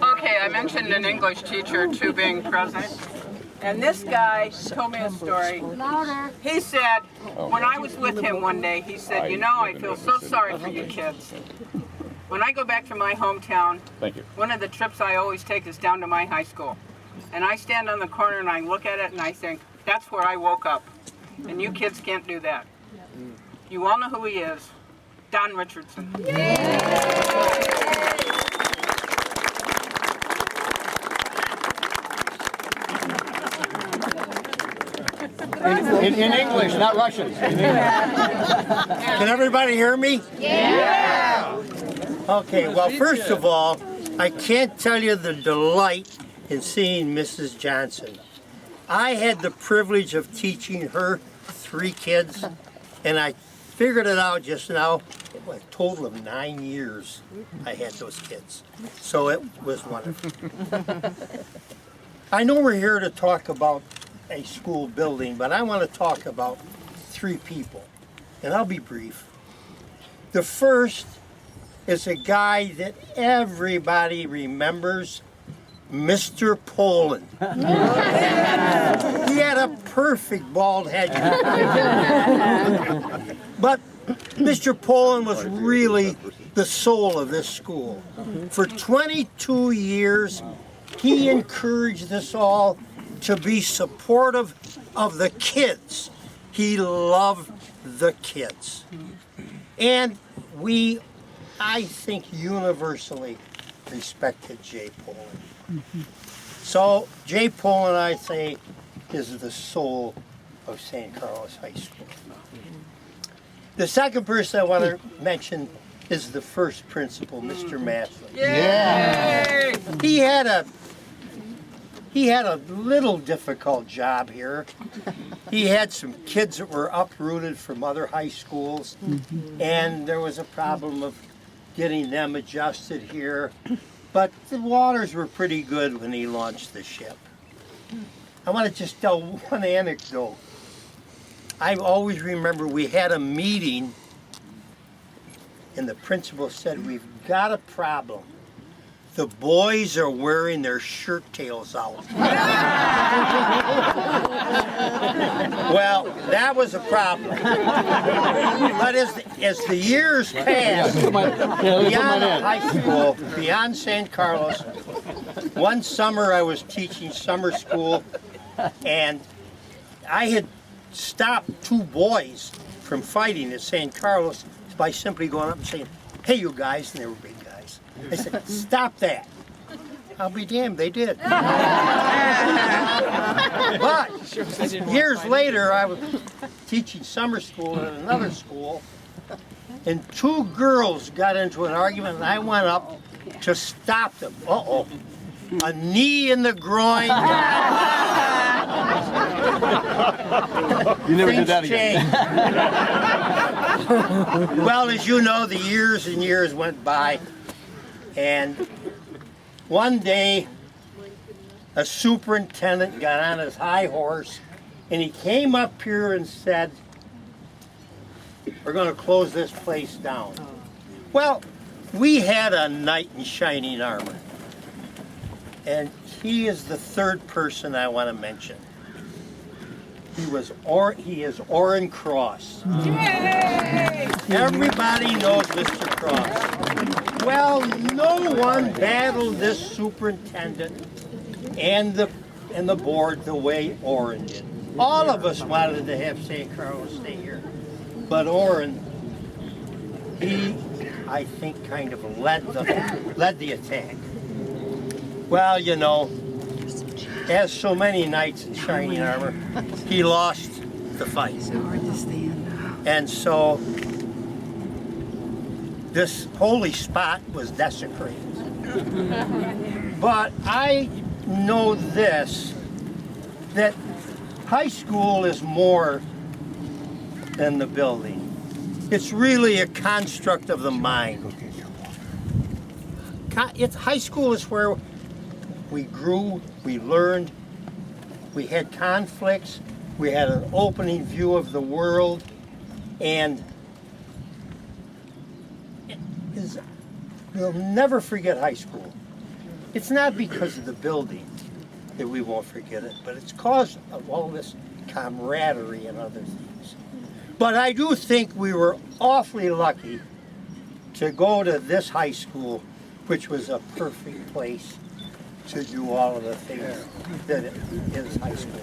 Okay, I mentioned an English teacher too being present. And this guy told me a story. He said, when I was with him one day, he said, you know, I feel so sorry for you kids. When I go back to my hometown, one of the trips I always take is down to my high school. And I stand on the corner and I look at it and I think, that's where I woke up. And you kids can't do that. You all know who he is, Don Richardson. In English, not Russian. Can everybody hear me? Yeah! Okay, well, first of all, I can't tell you the delight in seeing Mrs. Johnson. I had the privilege of teaching her 3 kids, and I figured it out just now. It was a total of 9 years I had those kids. So it was wonderful. I know we're here to talk about a school building, but I want to talk about 3 people, and I'll be brief. The first is a guy that everybody remembers, Mr. Poland. He had a perfect bald head. But Mr. Poland was really the soul of this school. For 22 years, he encouraged us all to be supportive of the kids. He loved the kids. And we, I think, universally respected Jay Poland. So Jay Poland, I say, is the soul of St. Carlos High School. The second person I want to mention is the first principal, Mr. Maslin. Yay! He had a little difficult job here. He had some kids that were uprooted from other high schools, and there was a problem of getting them adjusted here. But the waters were pretty good when he launched the ship. I want to just tell one anecdote. I always remember we had a meeting, and the principal said, we've got a problem. The boys are wearing their shirt tails out. Well, that was a problem. But as the years passed, beyond high school, beyond St. Carlos, one summer I was teaching summer school, and I had stopped 2 boys from fighting at St. Carlos by simply going up and saying, hey, you guys, and they were big guys. I said, stop that. I'll be damned, they did. But years later, I was teaching summer school at another school, and 2 girls got into an argument, and I went up to stop them. Uh-oh. A knee in the groin. You never did that again. Well, as you know, the years and years went by, and one day a superintendent got on his high horse and he came up here and said, we're going to close this place down. Well, we had a knight in shining armor, and he is the 3rd person I want to mention. He is Orrin Cross. Yay! Everybody knows Mr. Cross. Well, no one battled this superintendent and the board the way Orrin did. All of us wanted to have St. Carlos stay here, but Orrin, he, I think, kind of led the attack. Well, you know, as so many knights in shining armor, he lost the fight. And so this holy spot was desecrated. But I know this, that high school is more than the building. It's really a construct of the mind. High school is where we grew, we learned, we had conflicts, we had an opening view of the world, and We'll never forget high school. It's not because of the building that we won't forget it, but it's because of all this camaraderie and other things. But I do think we were awfully lucky to go to this high school, which was a perfect place to do all of the things that it is high school.